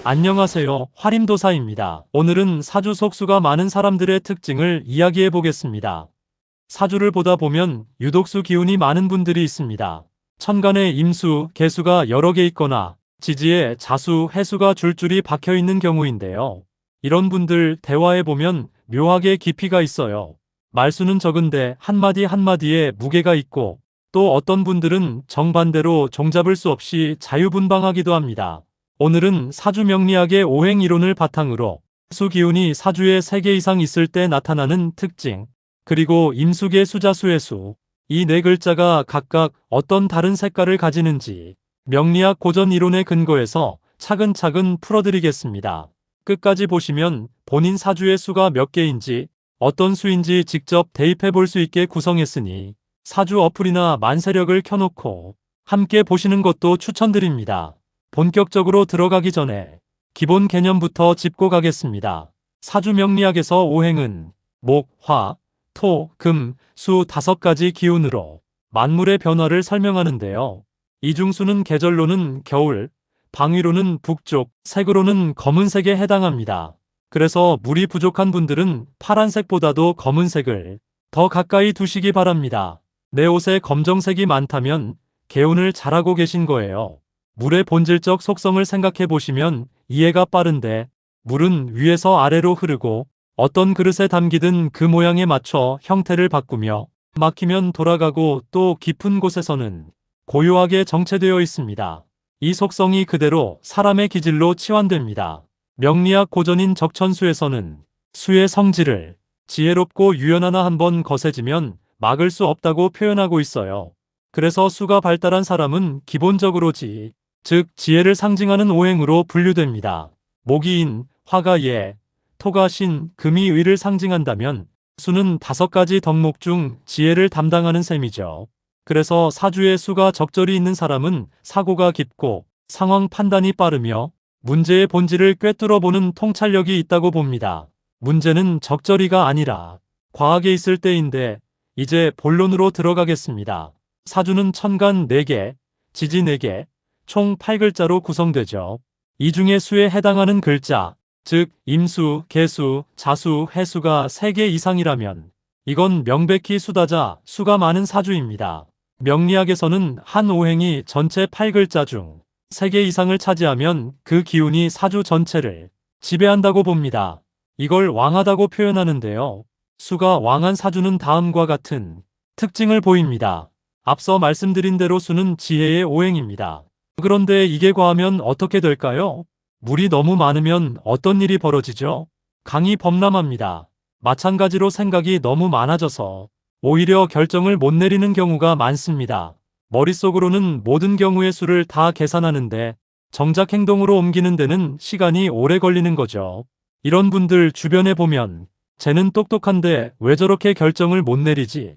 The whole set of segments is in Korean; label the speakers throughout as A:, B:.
A: 안녕하세요. 화림도사입니다. 오늘은 사주 속수가 많은 사람들의 특징을 이야기해 보겠습니다. 사주를 보다 보면 유독수 기운이 많은 분들이 있습니다. 천간에 임수, 개수가 여러 개 있거나 지지에 자수, 해수가 줄줄이 박혀 있는 경우인데요. 이런 분들 대화해 보면 묘하게 깊이가 있어요. 말수는 적은데 한마디 한마디에 무게가 있고, 또 어떤 분들은 정반대로 종잡을 수 없이 자유분방하기도 합니다. 오늘은 사주 명리학의 오행 이론을 바탕으로 수 기운이 사주에 3개 이상 있을 때 나타나는 특징, 그리고 임수계 수자수의 수, 이 네 글자가 각각 어떤 다른 색깔을 가지는지 명리학 고전 이론에 근거해서 차근차근 풀어드리겠습니다. 끝까지 보시면 본인 사주의 수가 몇 개인지, 어떤 수인지 직접 대입해 볼 수 있게 구성했으니 사주 어플이나 만세력을 켜놓고 함께 보시는 것도 추천드립니다. 본격적으로 들어가기 전에 기본 개념부터 짚고 가겠습니다. 사주 명리학에서 오행은 목, 화, 토, 금, 수 5가지 기운으로 만물의 변화를 설명하는데요. 이중수는 계절로는 겨울, 방위로는 북쪽, 색으로는 검은색에 해당합니다. 그래서 물이 부족한 분들은 파란색보다도 검은색을 더 가까이 두시기 바랍니다. 내 옷에 검정색이 많다면 개운을 잘하고 계신 거예요. 물의 본질적 속성을 생각해 보시면 이해가 빠른데, 물은 위에서 아래로 흐르고 어떤 그릇에 담기든 그 모양에 맞춰 형태를 바꾸며 막히면 돌아가고, 또 깊은 곳에서는 고요하게 정체되어 있습니다. 이 속성이 그대로 사람의 기질로 치환됩니다. 명리학 고전인 적천수에서는 수의 성질을 지혜롭고 유연하나 한번 거세지면 막을 수 없다고 표현하고 있어요. 그래서 수가 발달한 사람은 기본적으로 즉 지혜를 상징하는 오행으로 분류됩니다. 목이 인, 화가 예, 토가 신, 금이 의를 상징한다면 수는 5가지 덕목 중 지혜를 담당하는 셈이죠. 그래서 사주에 수가 적절히 있는 사람은 사고가 깊고 상황 판단이 빠르며 문제의 본질을 꿰뚫어 보는 통찰력이 있다고 봅니다. 문제는 적절히가 아니라 과하게 있을 때인데, 이제 본론으로 들어가겠습니다. 사주는 천간 4개, 지지 4개, 총 8글자로 구성되죠. 이 중에 수에 해당하는 글자, 즉 임수, 개수, 자수, 해수가 3개 이상이라면 이건 명백히 수다자 수가 많은 사주입니다. 명리학에서는 한 오행이 전체 8글자 중 3개 이상을 차지하면 그 기운이 사주 전체를 지배한다고 봅니다. 이걸 왕하다고 표현하는데요. 수가 왕한 사주는 다음과 같은 특징을 보입니다. 앞서 말씀드린 대로 수는 지혜의 오행입니다. 그런데 이게 과하면 어떻게 될까요? 물이 너무 많으면 어떤 일이 벌어지죠? 강이 범람합니다. 마찬가지로 생각이 너무 많아져서 오히려 결정을 못 내리는 경우가 많습니다. 머릿속으로는 모든 경우의 수를 다 계산하는데 정작 행동으로 옮기는 데는 시간이 오래 걸리는 거죠. 이런 분들 주변에 보면 쟤는 똑똑한데 왜 저렇게 결정을 못 내리지?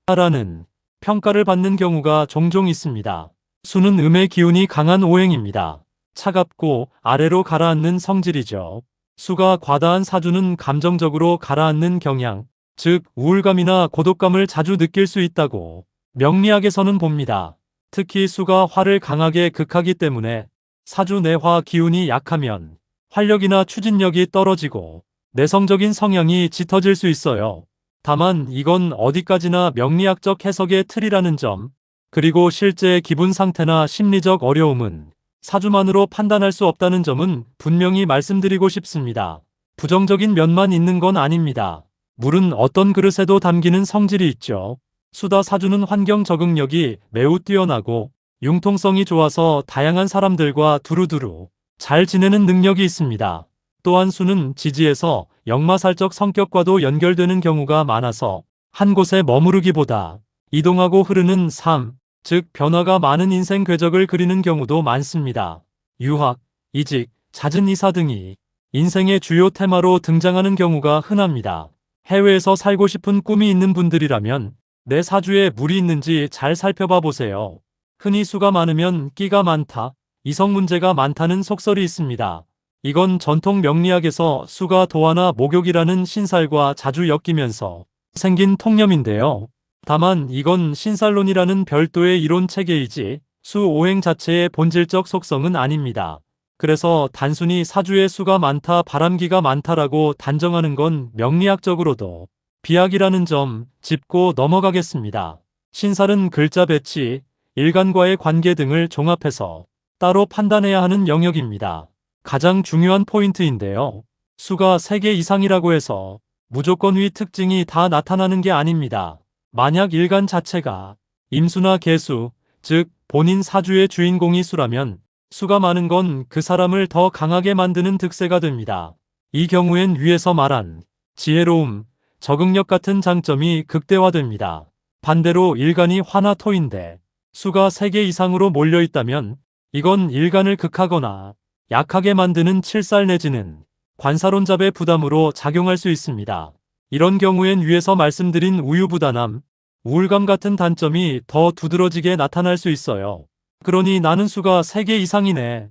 A: 라는 평가를 받는 경우가 종종 있습니다. 수는 음의 기운이 강한 오행입니다. 차갑고 아래로 가라앉는 성질이죠. 수가 과다한 사주는 감정적으로 가라앉는 경향, 즉 우울감이나 고독감을 자주 느낄 수 있다고 명리학에서는 봅니다. 특히 수가 화를 강하게 극하기 때문에 사주 내 화 기운이 약하면 활력이나 추진력이 떨어지고 내성적인 성향이 짙어질 수 있어요. 다만 이건 어디까지나 명리학적 해석의 틀이라는 점, 그리고 실제 기분 상태나 심리적 어려움은 사주만으로 판단할 수 없다는 점은 분명히 말씀드리고 싶습니다. 부정적인 면만 있는 건 아닙니다. 물은 어떤 그릇에도 담기는 성질이 있죠. 수다 사주는 환경 적응력이 매우 뛰어나고 융통성이 좋아서 다양한 사람들과 두루두루 잘 지내는 능력이 있습니다. 또한 수는 지지에서 역마살적 성격과도 연결되는 경우가 많아서 한 곳에 머무르기보다 이동하고 흐르는 삶, 즉 변화가 많은 인생 궤적을 그리는 경우도 많습니다. 유학, 이직, 잦은 이사 등이 인생의 주요 테마로 등장하는 경우가 흔합니다. 해외에서 살고 싶은 꿈이 있는 분들이라면 내 사주에 물이 있는지 잘 살펴봐 보세요. 흔히 수가 많으면 끼가 많다, 이성 문제가 많다는 속설이 있습니다. 이건 전통 명리학에서 수가 도화나 목욕이라는 신살과 자주 엮이면서 생긴 통념인데요. 다만 이건 신살론이라는 별도의 이론 체계이지 수 오행 자체의 본질적 속성은 아닙니다. 그래서 단순히 사주의 수가 많다, 바람기가 많다라고 단정하는 건 명리학적으로도 비약이라는 점 짚고 넘어가겠습니다. 신살은 글자 배치, 일간과의 관계 등을 종합해서 따로 판단해야 하는 영역입니다. 가장 중요한 포인트인데요. 수가 3개 이상이라고 해서 무조건 위 특징이 다 나타나는 게 아닙니다. 만약 일간 자체가 임수나 계수, 즉 본인 사주의 주인공이 수라면 수가 많은 건 그 사람을 더 강하게 만드는 득세가 됩니다. 이 경우엔 위에서 말한 지혜로움, 적응력 같은 장점이 극대화됩니다. 반대로 일간이 화나 토인데 수가 3개 이상으로 몰려 있다면 이건 일간을 극하거나 약하게 만드는 칠살 내지는 관사론잡의 부담으로 작용할 수 있습니다. 이런 경우엔 위에서 말씀드린 우유부단함, 우울감 같은 단점이 더 두드러지게 나타날 수 있어요. 그러니 나는 수가 3개 이상이네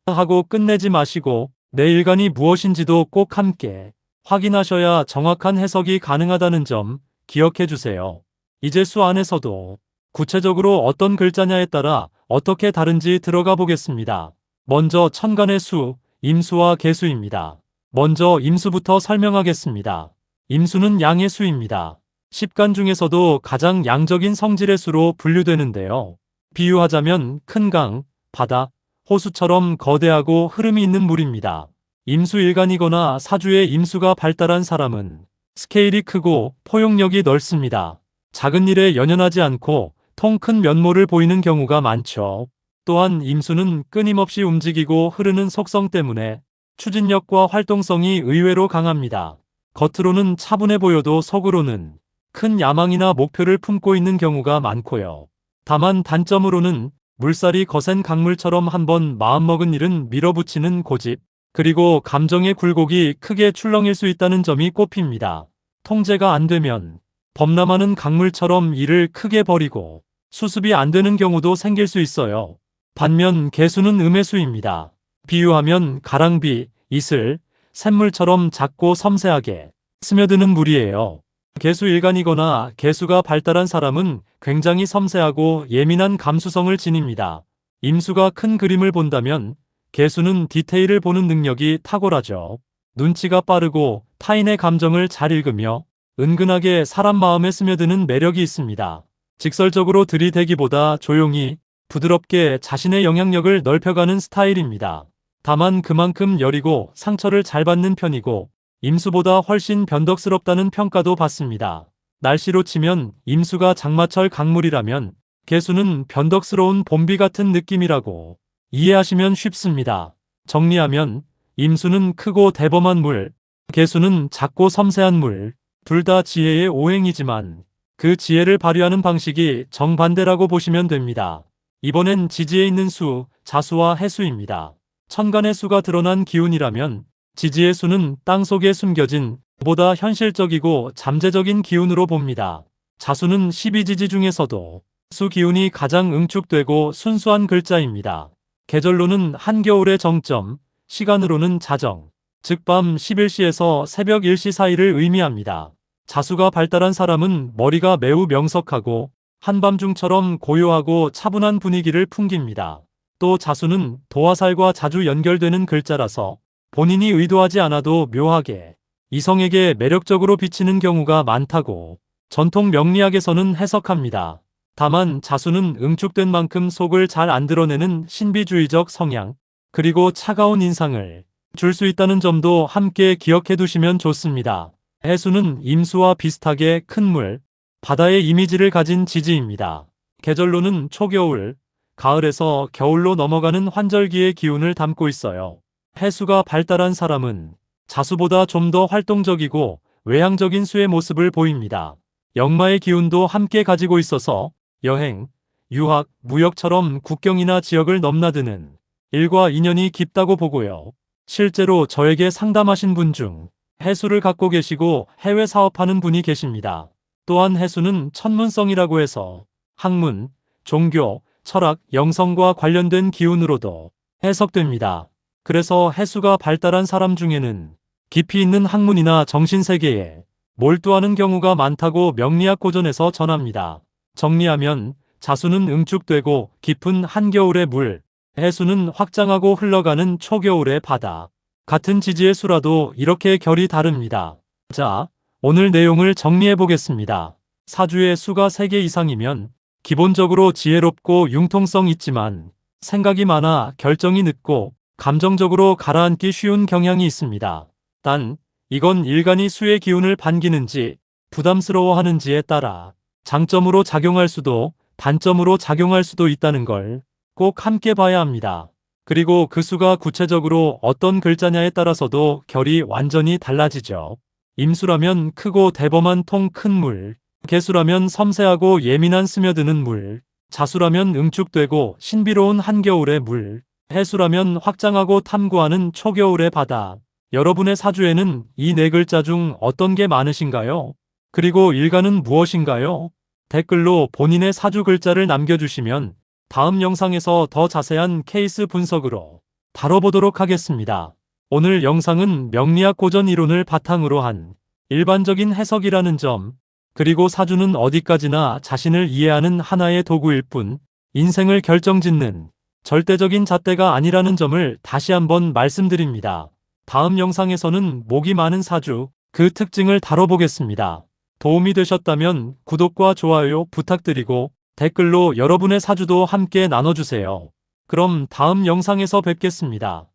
A: 하고 끝내지 마시고 내 일간이 무엇인지도 꼭 함께 확인하셔야 정확한 해석이 가능하다는 점 기억해 주세요. 이제 수 안에서도 구체적으로 어떤 글자냐에 따라 어떻게 다른지 들어가 보겠습니다. 먼저 천간의 수, 임수와 계수입니다. 먼저 임수부터 설명하겠습니다. 임수는 양의 수입니다. 10간 중에서도 가장 양적인 성질의 수로 분류되는데요. 비유하자면 큰 강, 바다, 호수처럼 거대하고 흐름이 있는 물입니다. 임수일간이거나 사주에 임수가 발달한 사람은 스케일이 크고 포용력이 넓습니다. 작은 일에 연연하지 않고 통 큰 면모를 보이는 경우가 많죠. 또한 임수는 끊임없이 움직이고 흐르는 속성 때문에 추진력과 활동성이 의외로 강합니다. 겉으로는 차분해 보여도 속으로는 큰 야망이나 목표를 품고 있는 경우가 많고요. 다만 단점으로는 물살이 거센 강물처럼 한번 마음먹은 일은 밀어붙이는 고집, 그리고 감정의 굴곡이 크게 출렁일 수 있다는 점이 꼽힙니다. 통제가 안 되면 범람하는 강물처럼 일을 크게 벌이고 수습이 안 되는 경우도 생길 수 있어요. 반면 계수는 음의 수입니다. 비유하면 가랑비, 이슬, 샘물처럼 작고 섬세하게 스며드는 물이에요. 계수일간이거나 계수가 발달한 사람은 굉장히 섬세하고 예민한 감수성을 지닙니다. 임수가 큰 그림을 본다면 계수는 디테일을 보는 능력이 탁월하죠. 눈치가 빠르고 타인의 감정을 잘 읽으며 은근하게 사람 마음에 스며드는 매력이 있습니다. 직설적으로 들이대기보다 조용히 부드럽게 자신의 영향력을 넓혀가는 스타일입니다. 다만 그만큼 여리고 상처를 잘 받는 편이고 임수보다 훨씬 변덕스럽다는 평가도 받습니다. 날씨로 치면 임수가 장마철 강물이라면 계수는 변덕스러운 봄비 같은 느낌이라고 이해하시면 쉽습니다. 정리하면 임수는 크고 대범한 물, 계수는 작고 섬세한 물, 둘 다 지혜의 오행이지만 그 지혜를 발휘하는 방식이 정반대라고 보시면 됩니다. 이번엔 지지에 있는 수, 자수와 해수입니다. 천간의 수가 드러난 기운이라면 지지의 수는 땅속에 숨겨진 보다 현실적이고 잠재적인 기운으로 봅니다. 자수는 12지지 중에서도 수 기운이 가장 응축되고 순수한 글자입니다. 계절로는 한겨울의 정점, 시간으로는 자정, 즉 밤 11시에서 새벽 1시 사이를 의미합니다. 자수가 발달한 사람은 머리가 매우 명석하고 한밤중처럼 고요하고 차분한 분위기를 풍깁니다. 또 자수는 도화살과 자주 연결되는 글자라서 본인이 의도하지 않아도 묘하게 이성에게 매력적으로 비치는 경우가 많다고 전통 명리학에서는 해석합니다. 다만 자수는 응축된 만큼 속을 잘 안 드러내는 신비주의적 성향, 그리고 차가운 인상을 줄 수 있다는 점도 함께 기억해 두시면 좋습니다. 해수는 임수와 비슷하게 큰 물, 바다의 이미지를 가진 지지입니다. 계절로는 초겨울, 가을에서 겨울로 넘어가는 환절기의 기운을 담고 있어요. 해수가 발달한 사람은 자수보다 좀 더 활동적이고 외향적인 수의 모습을 보입니다. 역마의 기운도 함께 가지고 있어서 여행, 유학, 무역처럼 국경이나 지역을 넘나드는 일과 인연이 깊다고 보고요. 실제로 저에게 상담하신 분 중 해수를 갖고 계시고 해외 사업하는 분이 계십니다. 또한 해수는 천문성이라고 해서 학문, 종교, 철학, 영성과 관련된 기운으로도 해석됩니다. 그래서 해수가 발달한 사람 중에는 깊이 있는 학문이나 정신세계에 몰두하는 경우가 많다고 명리학 고전에서 전합니다. 정리하면 자수는 응축되고 깊은 한겨울의 물, 해수는 확장하고 흘러가는 초겨울의 바다. 같은 지지의 수라도 이렇게 결이 다릅니다. 자, 오늘 내용을 정리해 보겠습니다. 사주의 수가 3개 이상이면 기본적으로 지혜롭고 융통성 있지만 생각이 많아 결정이 늦고 감정적으로 가라앉기 쉬운 경향이 있습니다. 단, 이건 일간이 수의 기운을 반기는지 부담스러워하는지에 따라 장점으로 작용할 수도 단점으로 작용할 수도 있다는 걸 꼭 함께 봐야 합니다. 그리고 그 수가 구체적으로 어떤 글자냐에 따라서도 결이 완전히 달라지죠. 임수라면 크고 대범한 통 큰 물, 개수라면 섬세하고 예민한 스며드는 물, 자수라면 응축되고 신비로운 한겨울의 물, 해수라면 확장하고 탐구하는 초겨울의 바다. 여러분의 사주에는 이 4글자 중 어떤 게 많으신가요? 그리고 일간은 무엇인가요? 댓글로 본인의 사주 글자를 남겨주시면 다음 영상에서 더 자세한 케이스 분석으로 다뤄보도록 하겠습니다. 오늘 영상은 명리학 고전 이론을 바탕으로 한 일반적인 해석이라는 점, 그리고 사주는 어디까지나 자신을 이해하는 하나의 도구일 뿐 인생을 결정짓는 절대적인 잣대가 아니라는 점을 다시 한번 말씀드립니다. 다음 영상에서는 목이 많은 사주, 그 특징을 다뤄보겠습니다. 도움이 되셨다면 구독과 좋아요 부탁드리고 댓글로 여러분의 사주도 함께 나눠주세요. 그럼 다음 영상에서 뵙겠습니다.